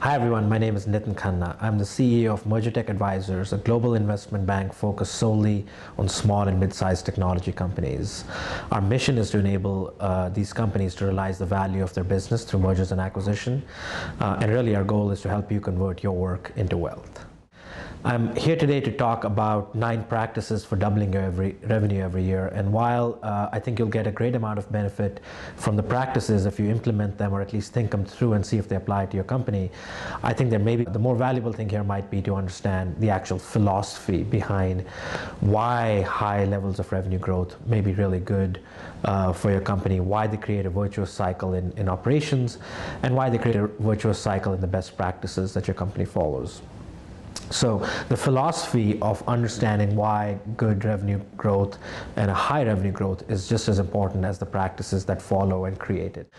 Hi everyone, my name is Nitin Khanna. I'm the CEO of Mergertech Advisors, a global investment bank focused solely on small and mid-sized technology companies. Our mission is to enable these companies to realize the value of their business through mergers and acquisition. And really our goal is to help you convert your work into wealth. I'm here today to talk about 9 practices for doubling your revenue every year. And while I think you'll get a great amount of benefit from the practices if you implement them or at least think them through and see if they apply to your company, I think that maybe the more valuable thing here might be to understand the actual philosophy behind why high levels of revenue growth may be really good for your company, why they create a virtuous cycle in operations, and why they create a virtuous cycle in the best practices that your company follows. So the philosophy of understanding why good revenue growth and a high revenue growth is just as important as the practices that follow and create it.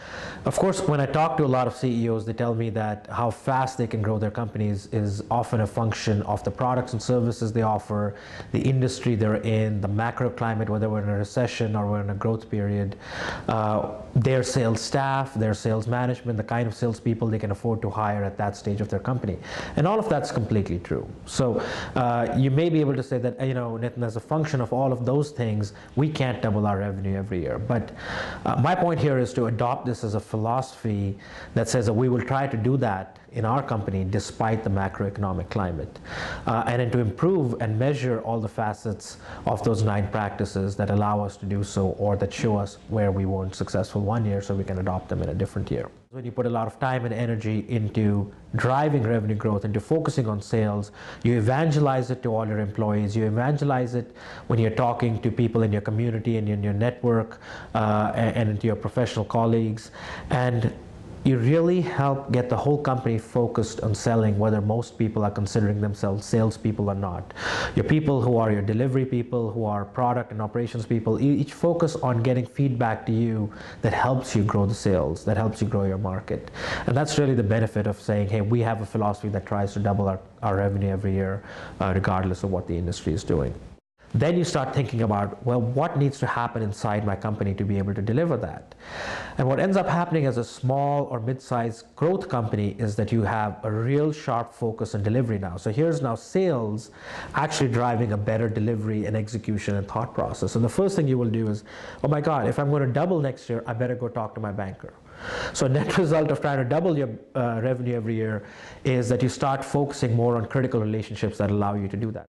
Of course, when I talk to a lot of CEOs, they tell me that how fast they can grow their companies is often a function of the products and services they offer, the industry they're in, the macro climate, whether we're in a recession or we're in a growth period, their sales staff, their sales management, the kind of salespeople they can afford to hire at that stage of their company. And all of that's completely true. So you may be able to say that, Nitin, as a function of all of those things, we can't double our revenue every year. But my point here is to adopt this as a philosophy that says that we will try to do that in our company despite the macroeconomic climate, and then to improve and measure all the facets of those 9 practices that allow us to do so, or that show us where we weren't successful one year so we can adopt them in a different year. When you put a lot of time and energy into driving revenue growth, into focusing on sales, you evangelize it to all your employees, you evangelize it when you're talking to people in your community and in your network, and into your professional colleagues, and you really help get the whole company focused on selling, whether most people are considering themselves salespeople or not. Your people who are your delivery people, who are product and operations people, each focus on getting feedback to you that helps you grow the sales, that helps you grow your market. And that's really the benefit of saying, hey, we have a philosophy that tries to double our revenue every year, regardless of what the industry is doing. Then you start thinking about, well, what needs to happen inside my company to be able to deliver that? And what ends up happening as a small or mid-sized growth company is that you have a real sharp focus on delivery now. So here's now sales actually driving a better delivery and execution and thought process. And the first thing you will do is, oh my God, if I'm going to double next year, I better go talk to my banker. So net result of trying to double your revenue every year is that you start focusing more on critical relationships that allow you to do that.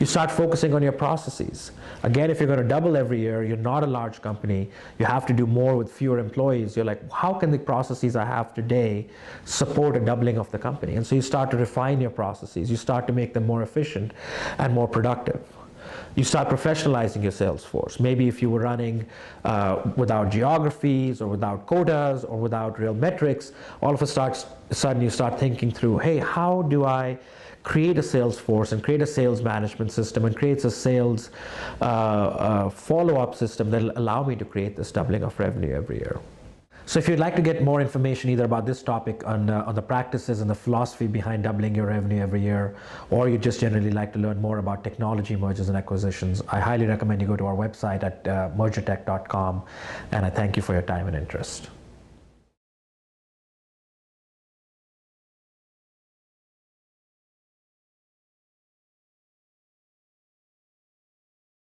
You start focusing on your processes. Again, if you're going to double every year, you're not a large company, you have to do more with fewer employees. You're like, how can the processes I have today support a doubling of the company? And so you start to refine your processes. You start to make them more efficient and more productive. You start professionalizing your sales force. Maybe if you were running without geographies or without quotas or without real metrics, all of a sudden you start thinking through, hey, how do I create a sales force and create a sales management system and create a sales follow-up system that will allow me to create this doubling of revenue every year. So if you'd like to get more information either about this topic on the practices and the philosophy behind doubling your revenue every year, or you just generally like to learn more about technology mergers and acquisitions, I highly recommend you go to our website at mergertech.com, and I thank you for your time and interest.